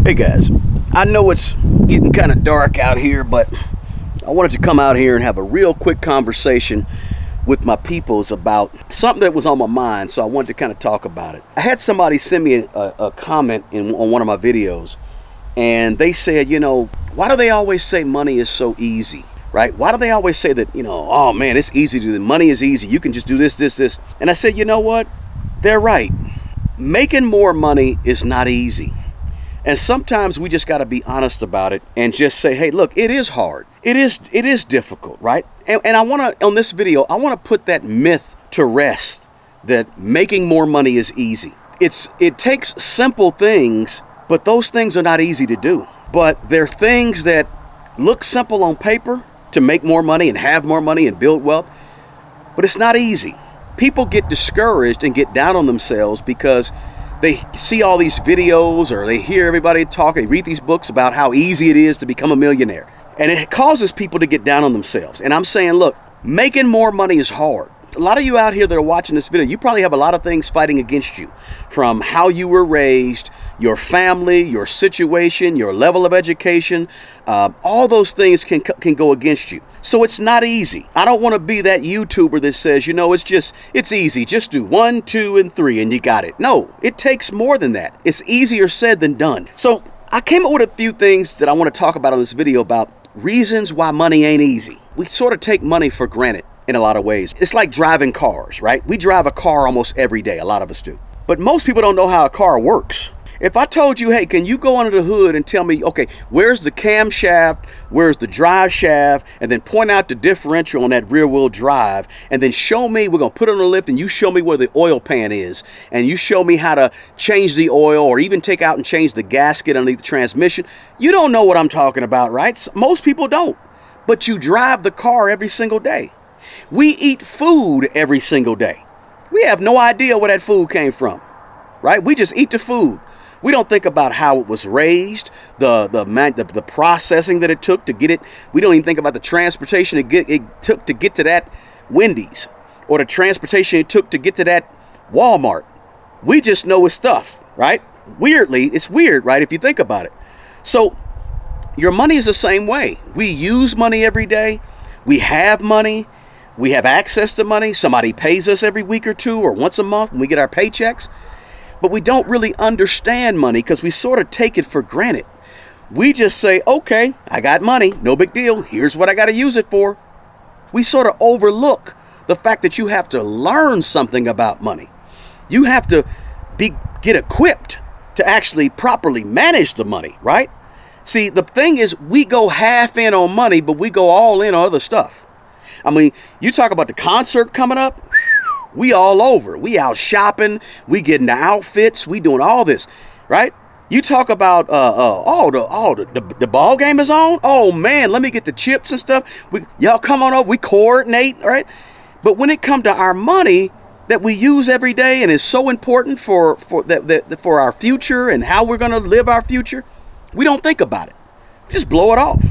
Hey guys, I know it's getting kind of dark out here, but I wanted to come out here and have a real quick conversation with my peoples about something that was on my mind, so I wanted to kind of talk about it. I had somebody send me a comment on one of my videos, and they said, why do they always say money is so easy, right? Why do they always say that, oh man, it's easy to do, money is easy, you can just do this. And I said, you know what? They're right. Making more money is not easy. And sometimes we just got to be honest about it and just say, hey, look, it is hard. It is difficult, right? And I want to, on this video, I want to put that myth to rest that making more money is easy. It takes simple things, but those things are not easy to do. But they're things that look simple on paper to make more money and have more money and build wealth, but it's not easy. People get discouraged and get down on themselves because they see all these videos or they hear everybody talk, they read these books about how easy it is to become a millionaire. And it causes people to get down on themselves. And I'm saying, look, making more money is hard. A lot of you out here that are watching this video, you probably have a lot of things fighting against you, from how you were raised, your family, your situation, your level of education. All those things can go against you. So it's not easy. I don't want to be that YouTuber that says, it's easy. Just do 1, 2, and 3 and you got it. No, it takes more than that. It's easier said than done. So I came up with a few things that I want to talk about on this video about reasons why money ain't easy. We sort of take money for granted in a lot of ways. It's like driving cars, right? We drive a car almost every day. A lot of us do. But most people don't know how a car works. If I told you, hey, can you go under the hood and tell me, okay, where's the camshaft, where's the drive shaft, and then point out the differential on that rear wheel drive, and then show me, we're going to put it on the lift, and you show me where the oil pan is, and you show me how to change the oil, or even take out and change the gasket underneath the transmission. You don't know what I'm talking about, right? Most people don't, but you drive the car every single day. We eat food every single day. We have no idea where that food came from, right? We just eat the food. We don't think about how it was raised, the processing that it took to get it. We don't even think about the transportation it took to get to that Wendy's, or the transportation it took to get to that Walmart. We just know it's stuff, right? Weirdly, it's weird, right, if you think about it. So your money is the same way. We use money every day. We have money. We have access to money. Somebody pays us every week or two or once a month when we get our paychecks. But we don't really understand money because we sort of take it for granted. We just say, okay, I got money, no big deal. Here's what I got to use it for. We sort of overlook the fact that you have to learn something about money. You have to get equipped to actually properly manage the money, right? See, the thing is, we go half in on money, but we go all in on other stuff. I mean, you talk about the concert coming up. We all over. We out shopping. We getting the outfits. We doing all this, right? You talk about the ball game is on. Oh man, let me get the chips and stuff. Y'all come on over. We coordinate, right? But when it come to our money that we use every day and is so important for our future and how we're gonna live our future, we don't think about it. Just blow it off.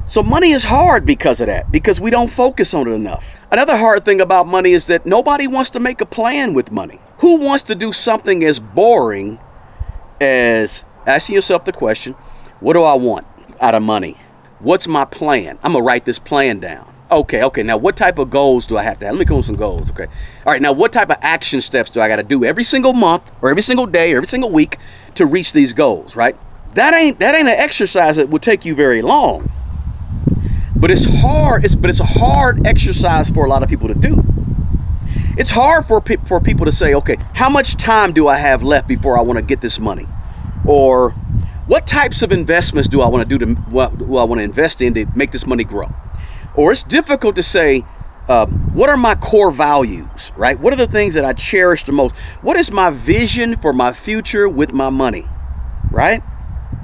So money is hard because of that, because we don't focus on it enough. Another hard thing about money is that nobody wants to make a plan with money. Who wants to do something as boring as asking yourself the question, what do I want out of money? What's my plan? I'm going to write this plan down. Okay, now what type of goals do I have to have? Let me come with some goals, okay? All right, now what type of action steps do I got to do every single month or every single day or every single week to reach these goals, right? That ain't an exercise that will take you very long. But it's hard. It's a hard exercise for a lot of people to do. It's hard for people to say, okay, how much time do I have left before I want to get this money? Or what types of investments do I want to do do I want to invest in to make this money grow? Or it's difficult to say, what are my core values, right? What are the things that I cherish the most? What is my vision for my future with my money, right?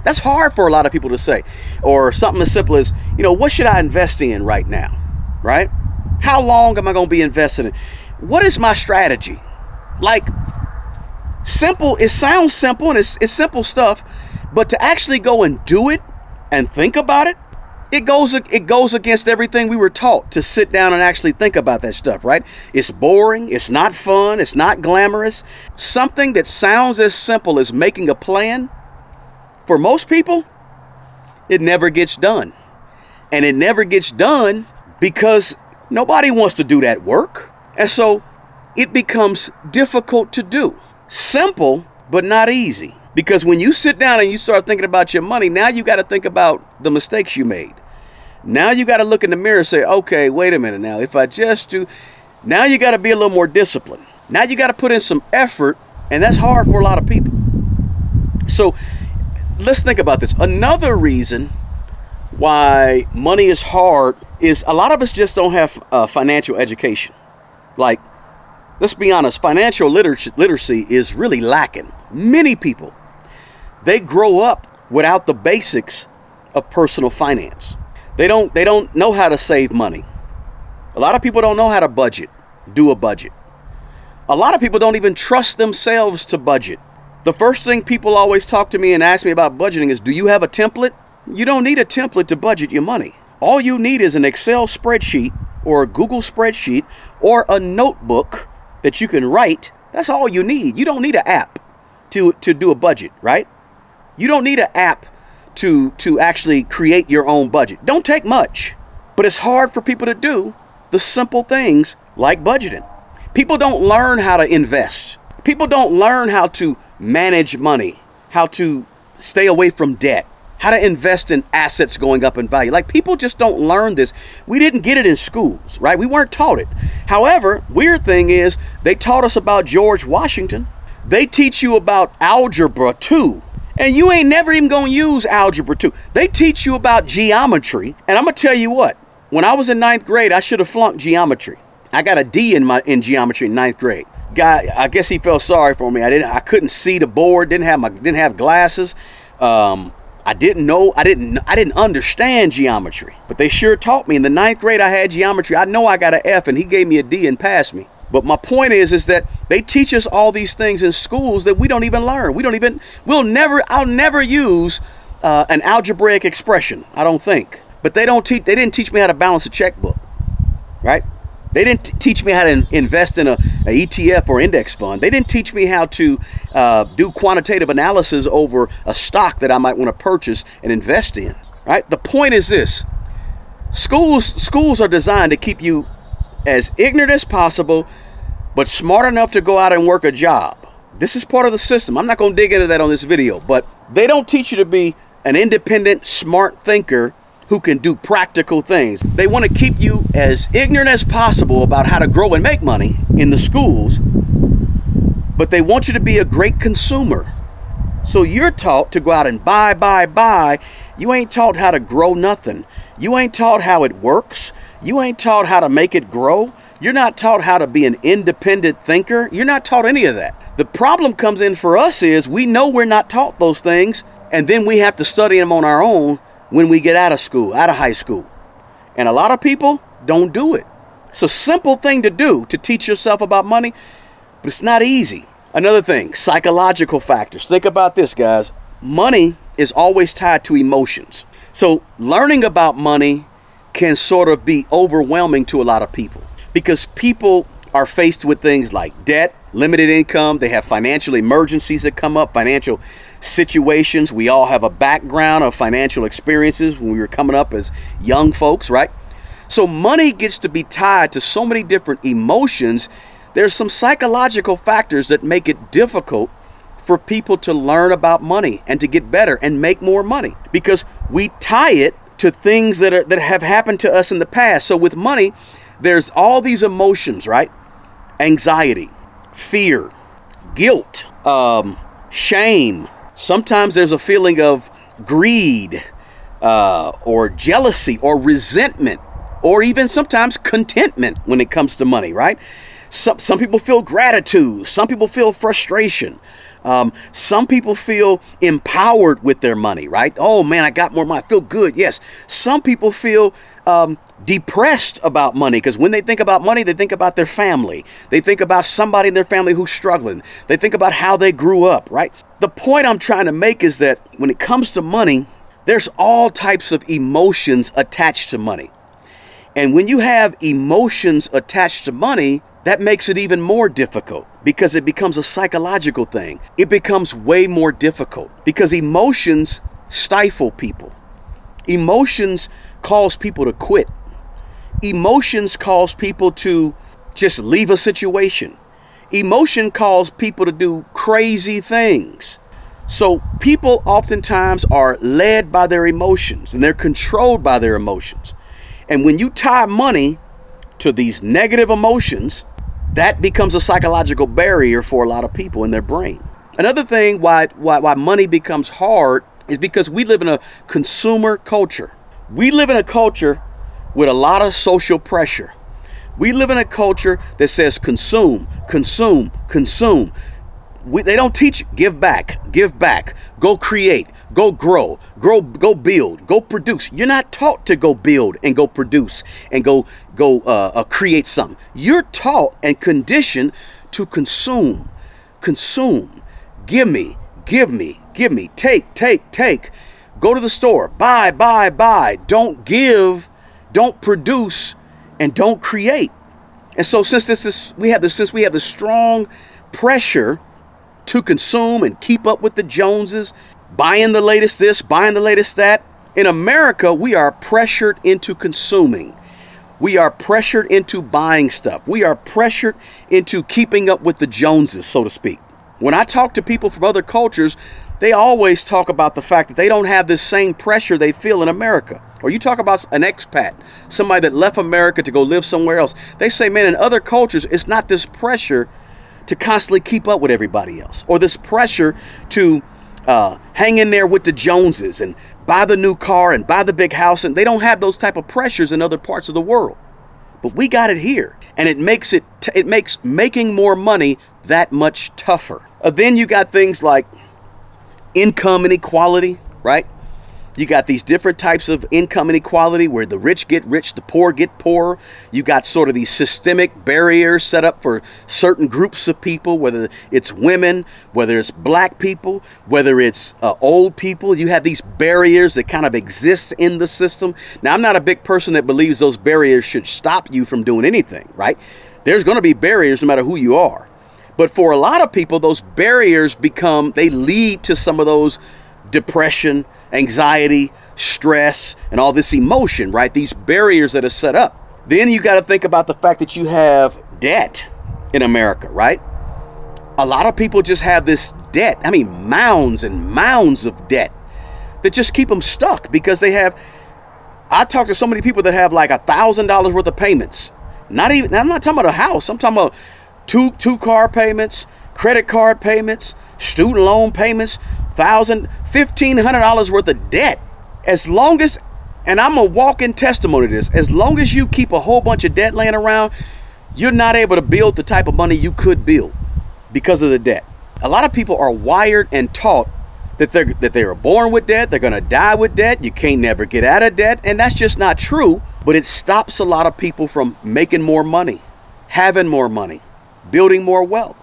That's hard for a lot of people to say. Or something as simple as, what should I invest in right now, right? How long am I going to be invested in? What is my strategy? Like, simple, it sounds simple and it's simple stuff, but to actually go and do it and think about it, it goes against everything we were taught to sit down and actually think about that stuff, right? It's boring. It's not fun. It's not glamorous. Something that sounds as simple as making a plan for most people, it never gets done. And it never gets done because nobody wants to do that work. And so it becomes difficult to do. Simple, but not easy. Because when you sit down and you start thinking about your money, now you got to think about the mistakes you made. Now you got to look in the mirror and say, okay, wait a minute now. If I just do, now you got to be a little more disciplined. Now you got to put in some effort, and that's hard for a lot of people. So let's think about this. Another reason why money is hard is a lot of us just don't have financial education. Like, let's be honest, financial literacy is really lacking. Many people, they grow up without the basics of personal finance. They don't know how to save money. A lot of people don't know how to budget, do a budget. A lot of people don't even trust themselves to budget. The first thing people always talk to me and ask me about budgeting is, do you have a template? You don't need a template to budget your money. All you need is an Excel spreadsheet or a Google spreadsheet or a notebook that you can write. That's all you need. You don't need an app to do a budget, right? You don't need an app to actually create your own budget. Don't take much, but it's hard for people to do the simple things like budgeting. People don't learn how to invest. People don't learn how to manage money, how to stay away from debt, how to invest in assets going up in value. Like, people just don't learn this. We didn't get it in schools, right? We weren't taught it. However, weird thing is they taught us about George Washington. They teach you about algebra 2. And you ain't never even gonna use algebra 2. They teach you about geometry. And I'm gonna tell you what, when I was in 9th grade, I should have flunked geometry. I got a D in geometry in 9th grade. Guy, I guess he felt sorry for me. I couldn't see the board, didn't have glasses. I didn't understand geometry, but they sure taught me. In the 9th grade, I had geometry. I know I got an F, and he gave me a D and passed me. But my point is that they teach us all these things in schools that we don't even learn. I'll never use an algebraic expression, I don't think. But they didn't teach me how to balance a checkbook, right? They didn't teach me how to invest in a ETF or index fund. They didn't teach me how to do quantitative analysis over a stock that I might want to purchase and invest in, right? The point is this. Schools are designed to keep you as ignorant as possible, but smart enough to go out and work a job. This is part of the system. I'm not going to dig into that on this video, but they don't teach you to be an independent, smart thinker who can do practical things. They want to keep you as ignorant as possible about how to grow and make money in the schools, but they want you to be a great consumer. So you're taught to go out and buy. You ain't taught how to grow nothing. You ain't taught how it works. You ain't taught how to make it grow. You're not taught how to be an independent thinker. You're not taught any of that. The problem comes in for us is we know we're not taught those things, and then we have to study them on our own when we get out of school, out of high school. And a lot of people don't do it. It's a simple thing to do to teach yourself about money, but it's not easy. Another thing, psychological factors. Think about this, guys. Money is always tied to emotions. So learning about money can sort of be overwhelming to a lot of people because people are faced with things like debt, limited income. They have financial emergencies that come up, financial situations. We all have a background of financial experiences when we were coming up as young folks, right? So money gets to be tied to so many different emotions. There's some psychological factors that make it difficult for people to learn about money and to get better and make more money because we tie it to things that have happened to us in the past. So with money, there's all these emotions, right? Anxiety, fear, guilt, shame. Sometimes there's a feeling of greed or jealousy or resentment or even sometimes contentment when it comes to money, right? Some people feel gratitude. Some people feel frustration. Some people feel empowered with their money, right? Oh man, I got more money. I feel good. Yes. Some people feel depressed about money because when they think about money, they think about their family. They think about somebody in their family who's struggling. They think about how they grew up, right? The point I'm trying to make is that when it comes to money, there's all types of emotions attached to money. And when you have emotions attached to money, that makes it even more difficult because it becomes a psychological thing. It becomes way more difficult because emotions stifle people. Emotions cause people to quit. Emotions cause people to just leave a situation. Emotion cause people to do crazy things. So people oftentimes are led by their emotions and they're controlled by their emotions. And when you tie money to these negative emotions, that becomes a psychological barrier for a lot of people in their brain. Another thing why money becomes hard is because we live in a consumer culture. We live in a culture with a lot of social pressure. We live in a culture that says consume, consume, consume. They don't teach give back, go create, go grow, go build, go produce. You're not taught to go build and go produce and go create something. You're taught and conditioned to consume. Give me, take. Go to the store, buy. Don't give, don't produce, and don't create. And so since we have this strong pressure to consume and keep up with the Joneses, buying the latest this, buying the latest that. In America, we are pressured into consuming. We are pressured into buying stuff. We are pressured into keeping up with the Joneses, so to speak. When I talk to people from other cultures, they always talk about the fact that they don't have this same pressure they feel in America. Or you talk about an expat, somebody that left America to go live somewhere else. They say, man, in other cultures, it's not this pressure to constantly keep up with everybody else, or this pressure to hang in there with the Joneses and buy the new car and buy the big house. And they don't have those type of pressures in other parts of the world. But we got it here, and it makes making more money that much tougher. Then you got things like income inequality, right? You got these different types of income inequality where the rich get rich, the poor get poorer. You got sort of these systemic barriers set up for certain groups of people, whether it's women, whether it's black people, whether it's old people. You have these barriers that kind of exist in the system. Now, I'm not a big person that believes those barriers should stop you from doing anything, right? There's going to be barriers no matter who you are. But for a lot of people, those barriers they lead to some of those depression, anxiety, stress, and all this emotion, right? These barriers that are set up. Then you got to think about the fact that you have debt in America, right? A lot of people just have this debt. I mean, mounds and mounds of debt that just keep them stuck because I talk to so many people that have like $1,000 worth of payments. I'm not talking about a house. I'm talking about two car payments, credit card payments, student loan payments, $1,500 worth of debt. As long as, and I'm a walking testimony to this, as long as you keep a whole bunch of debt laying around, you're not able to build the type of money you could build because of the debt. A lot of people are wired and taught that they are born with debt, they're going to die with debt, you can't never get out of debt, and that's just not true. But it stops a lot of people from making more money, having more money, building more wealth,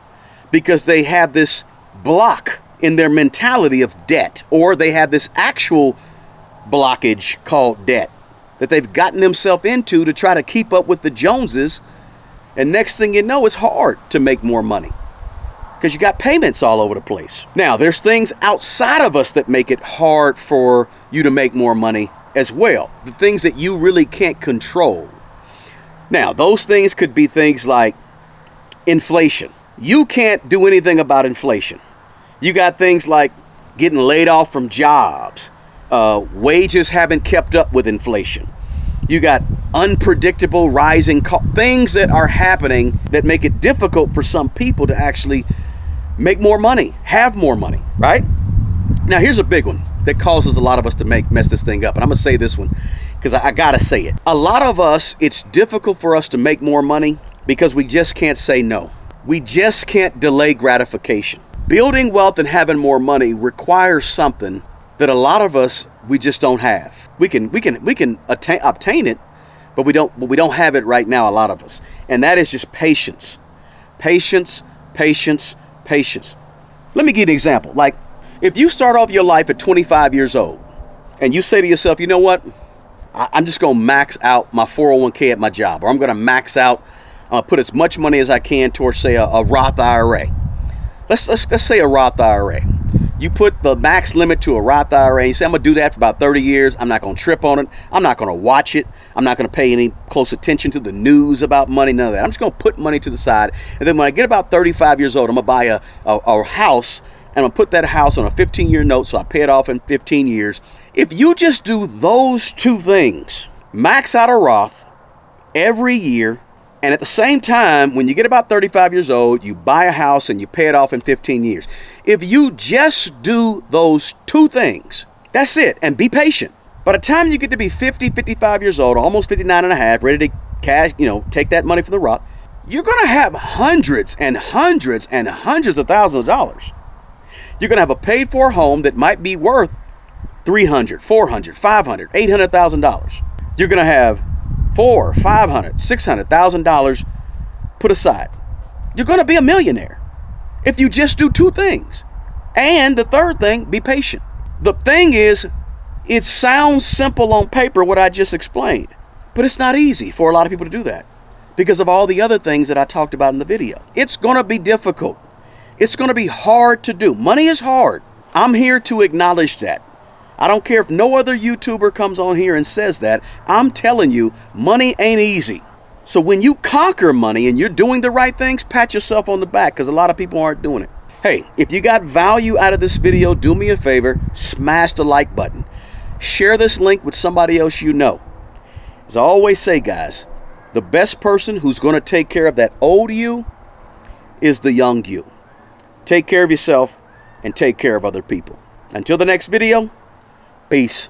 because they have this block in their mentality of debt, or they have this actual blockage called debt that they've gotten themselves into to try to keep up with the Joneses. And next thing you know, it's hard to make more money because you got payments all over the place. Now, there's things outside of us that make it hard for you to make more money as well. The things that you really can't control. Now, those things could be things like inflation. You can't do anything about inflation. You got things like getting laid off from jobs. Wages haven't kept up with inflation. You got unpredictable rising things that are happening that make it difficult for some people to actually make more money, have more money, right? Now, here's a big one that causes a lot of us to mess this thing up. And I'm going to say this one because I got to say it. A lot of us, it's difficult for us to make more money because we just can't say no. We just can't delay gratification. Building wealth and having more money requires something that a lot of us, we just don't have. We can obtain it, but we don't have it right now, a lot of us. And that is just patience. Patience. Let me give you an example. Like, if you start off your life at 25 years old and you say to yourself, you know what? I'm just going to max out my 401k at my job, or I'm going to max out, put as much money as I can towards, say, a Roth IRA. Let's say a Roth IRA. You put the max limit to a Roth IRA. You say, I'm going to do that for about 30 years. I'm not going to trip on it. I'm not going to watch it. I'm not going to pay any close attention to the news about money, none of that. I'm just going to put money to the side. And then when I get about 35 years old, I'm going to buy a house, and I'm going to put that house on a 15-year note so I pay it off in 15 years. If you just do those two things, max out a Roth every year, and at the same time, when you get about 35 years old, you buy a house and you pay it off in 15 years. If you just do those two things, that's it, and be patient. By the time you get to be 50, 55 years old, almost 59 and a half, ready to cash, take that money from the Roth, you're going to have hundreds and hundreds and hundreds of thousands of dollars. You're going to have a paid-for home that might be worth $300,000, $400,000, $500,000, $800,000. You're going to have $400,000, $500,000, $600,000 put aside. You're going to be a millionaire if you just do two things. And the third thing, be patient. The thing is, it sounds simple on paper, what I just explained, but it's not easy for a lot of people to do that because of all the other things that I talked about in the video. It's going to be difficult. It's going to be hard to do. Money is hard. I'm here to acknowledge that. I don't care if no other YouTuber comes on here and says that. I'm telling you, money ain't easy. So when you conquer money and you're doing the right things, pat yourself on the back, because a lot of people aren't doing it. Hey, if you got value out of this video, do me a favor, smash the like button. Share this link with somebody else you know. As I always say, guys, the best person who's going to take care of that old you is the young you. Take care of yourself and take care of other people. Until the next video, peace.